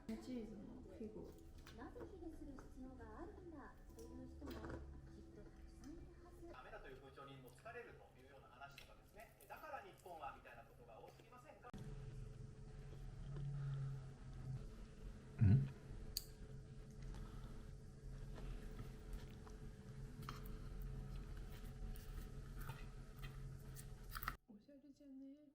チーズのフィグ。なぜ卑下する必要があるんだという人もきっとたくさんいるはず。ダメだという風潮にも疲れるというような話とかですね、だから日本はみたいなことが多すぎませんか。おしゃれじゃね。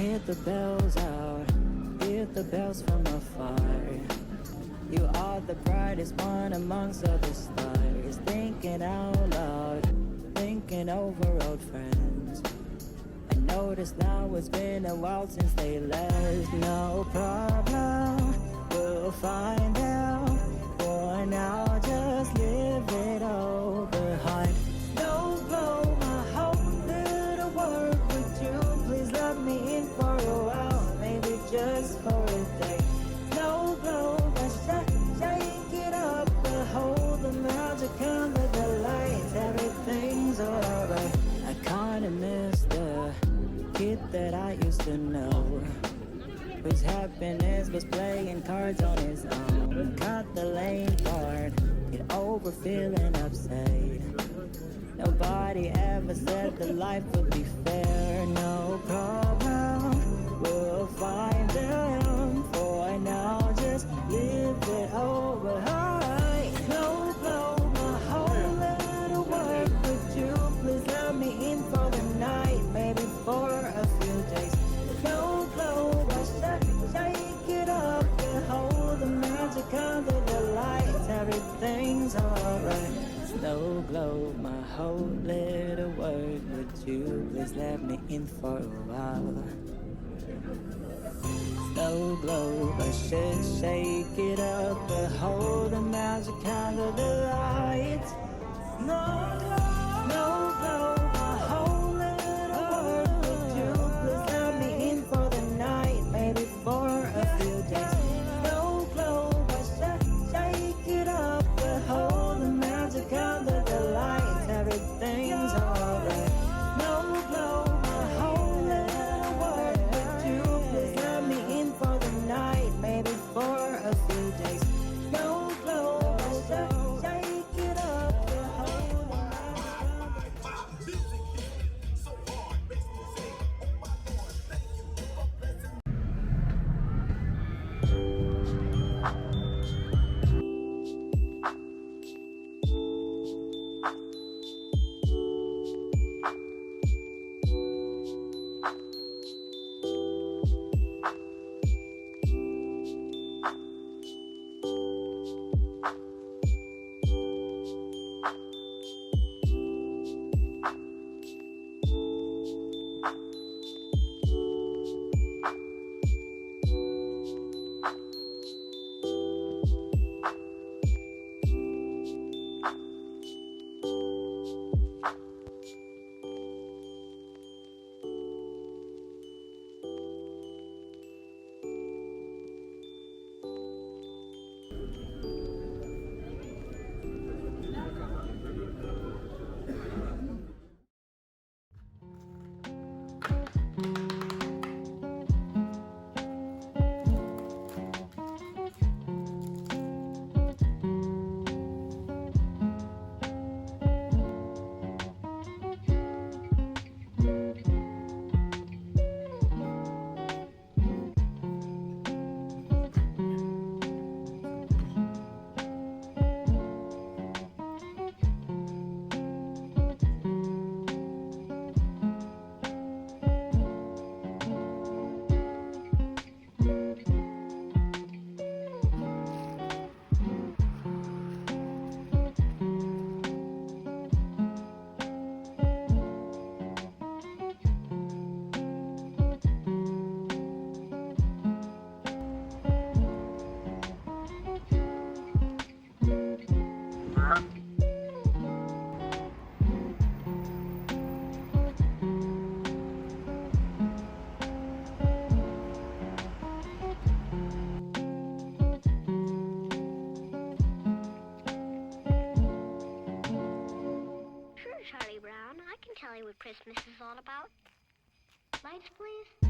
hear the bells out, hear the bells from afar. You are the brightest one amongst other stars. Thinking out loud, thinking over old friends. I notice now it's been a while since they left. No problem, we'll find them. For now, just leave it all behind. Snow blow, my whole little world. Would you please let me in for a while? Maybe just for a day. Snow blow, shake it up, behold the magic under the lights. Everything's alright. I kinda miss the kid that I used to know, whose happiness was playing cards on his own. Cut the lane part, get over feeling upset. Nobody ever said that life would be fair. No problem, we'll find them. For now, just leave it over. Snow blow, my whole little world. Would you please let me in for the night? Maybe for a few days. Snow blow, shake it up, behold the magic under the lights. Everything's alright. Snow globe, my whole little world. Would you please let me in for a while? Snow globe, I should shake it up, behold the magic under the lights. Snow globe, my whole little world. Would you please let me in for the night? Maybe for a few days. Snow globe, I shake it up, behold the magic under the lights. Everything's alright. Snow globe, my whole little world. Would you please let me in for the night? Maybe for a few days. Snow globe, shake it up, behold the magic under the Charlie Brown, I can tell you what Christmas is all about. Lights, please.